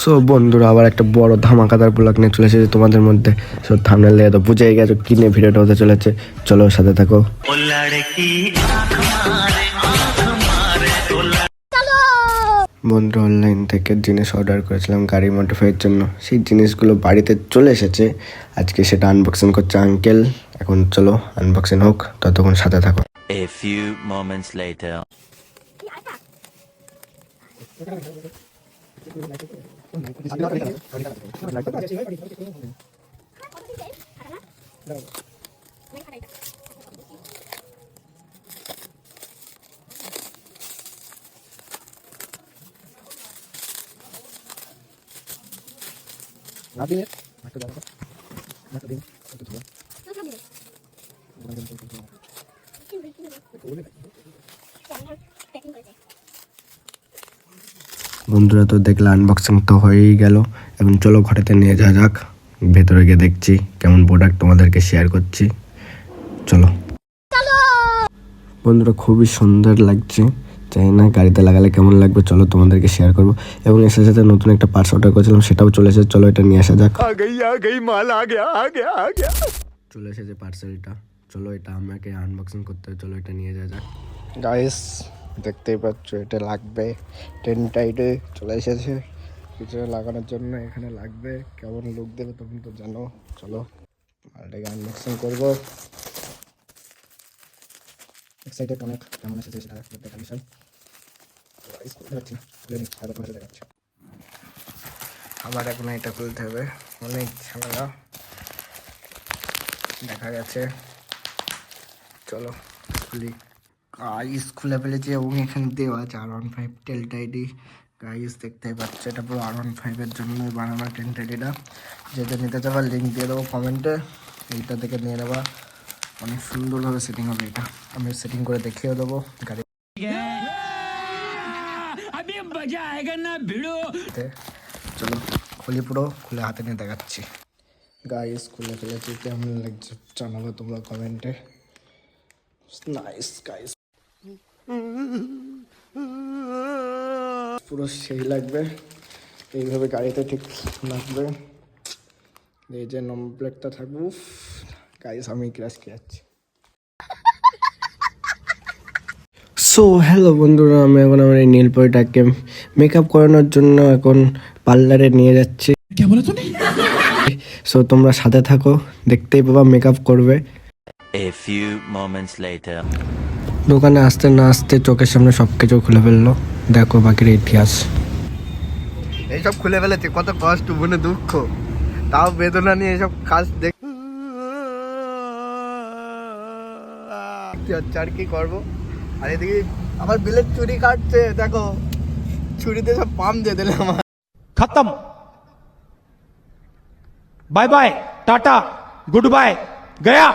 So বন্ধুরা আবার একটা বড় ধামাকাদার ব্লগ নিয়ে চলে এসেছে তোমাদের মধ্যে। সো থাম্বনেল দেখে তো বুঝেই গেছো কি নিয়ে ভিডিওটা হতে চলেছে। চলো সাথে থাকো। বন্ধুরা অনলাইন থেকে জিনিস অর্ডার করেছিলাম গাড়ি মডিফাইয়ের জন্য, সেই জিনিসগুলো বাড়িতে চলে এসেছে। আজকে সেটা আনবক্সিং করছে আঙ্কেল। এখন চলো আনবক্সিং হোক, ততক্ষণ সাথে থাকো। A few moments later. বন্ধুরা তো দেখলে আনবক্সিং তো হয়েই গেল। এখন চলো ঘরেতে নিয়ে যাওয়া যাক। ভেতরে গিয়ে দেখছি কেমন প্রোডাক্ট তোমাদেরকে শেয়ার করছি। চলো বন্ধুরা, খুবই সুন্দর লাগছে। চাই না গাড়িতে লাগালে কেমন লাগবে, চলো তোমাদেরকে শেয়ার করবো। এবং এর সাথে নতুন একটা পার্টস অর্ডার করেছিলাম, সেটাও চলে এসেছে। চলো এটা নিয়ে আসা যাক। চলে এসেছে পার্সেলটা। চলো এটা আমাকে আনবক্সিং করতে হবে। চলো এটা নিয়ে যাওয়া যাক। গাইস দেখতেই পাচ্ছ এটা লাগবে, টেনটাইটে চলে এসেছে পিছনে লাগানোর জন্য। এখানে লাগবে, কেমন লুক দেবে তুমি তো জানো। চলো মালটাকে আনবক্সিং করবো। এক্সাইটেড অনেক, কেমন এসেছে সেটা দেখার বিষয়। আবার এখন এটা খুলতে হবে, অনেক ঝামেলা দেখা গেছে। চলো খুলি। গাইস খুলে ফেলেছি এবং এখানে দেওয়া আছে R15 টেলটাইডি। গাইস দেখতেই পাচ্ছ এটা পুরো R15 এর জন্য বানানো টেলটাইডিটা। যেটা নিতে চাবা লিঙ্ক দিয়ে দেবো কমেন্টে। এইটা থেকে নিয়ে নেবা, অনেক সুন্দরভাবে সেটিং হবে এটা। আমি সেটিং করে দেখিয়ে দেবো গাড়ি। চলো খুলি, পুরো খুলে হাতে নিয়ে দেখাচ্ছি। গাইস খুলে ফেলেছি, কেমন লাগছে জানাবো তোমরা কমেন্টে। নাইস গাইস, পুরো সেই লাগবে। এইভাবে গাড়িতে ঠিক লাগবে। এই যে নম্বর প্লেটটা থাকবে। গাইস আমি ক্র্যাশ খেয়ে যাচ্ছি। সো হ্যালো বন্ধুরা, আমি এখন আমার এই নীল পরিটাকে মেকআপ করানোর জন্য এখন পার্লারে নিয়ে যাচ্ছি। সো তোমরা সাথে থাকো, দেখতেই পাবা মেকআপ করবে। A few moments later. দোকানে আসতে না আসতে চোখের সামনে সব কিছু খুলে ফেললো। দেখো বাকির ইতিহাস। এইসব খুলে ফেলেছে, কত কষ্ট মনে দুঃখ, তাও বেদনা নিয়ে এসব কাজ দেখ হচ্ছে। আর কি করবো। আর এদিকে আমার বিলের চুরি কাটছে, দেখো ছুরিতে সব পাম দিয়ে দিলে আমার। खत्म, bye bye, tata, good bye, गया।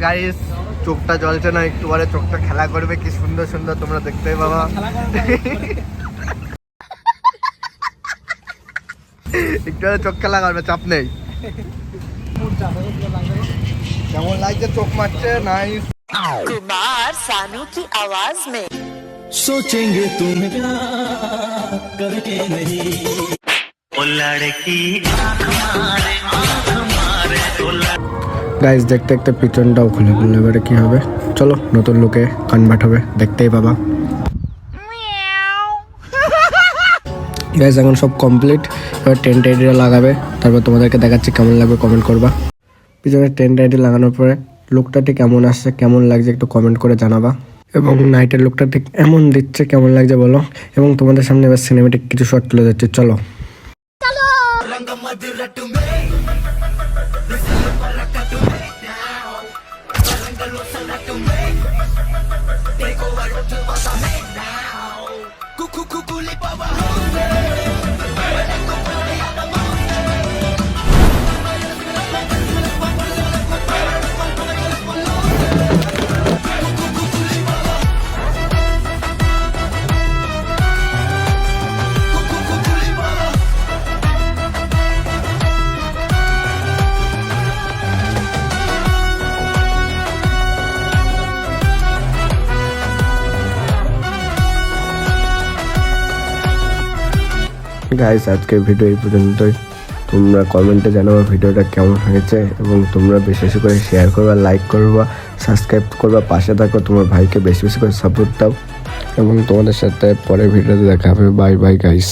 গাইস চোখটা জ্বলছে না, একটু পরে চোখটা খেলা করবে। কি সুন্দর সুন্দর তোমরা দেখতে পাবা। একটু চোখ খেলা করবে, চাপ নেই। কেমন লাগছে চোখ মারছে। নাইস। कुमार सानू की आवाज में सोचेंगे तुम करके नहीं। গাইস দেখতে দেখতে পিছনটাও খুলে ফেললো। এবারে কি হবে, চলো নতুন লুকে কনভার্ট হবে, দেখতেই পাবা। গাইস এখন সব কমপ্লিট। এবার টেন্ট আইডিটা লাগাবে, তারপর তোমাদেরকে দেখাচ্ছি কেমন লাগবে, কমেন্ট করবা। পিছনে টেন্ট আইডি লাগানোর পরে লুকটা ঠিক কেমন আসছে, কেমন লাগছে একটু কমেন্ট করে জানাবা। এবং নাইটের লুকটা ঠিক এমন দিচ্ছে, কেমন লাগছে বলো। এবং তোমাদের সামনে এবার সিনেমেটিক কিছু শট তুলে যাচ্ছে। চলো গাইস আজকের ভিডিও এই পর্যন্তই। তোমরা কমেন্টে জানাবো ভিডিওটা কেমন হয়েছে এবং তোমরা বেশি বেশি করে শেয়ার করবা, লাইক করবা, সাবস্ক্রাইব করবা, পাশে থাকো, তোমার ভাইকে বেশি বেশি করে সাপোর্ট দাও এবং তোমাদের সাথে পরের ভিডিওতে দেখা হবে। Bye bye guys.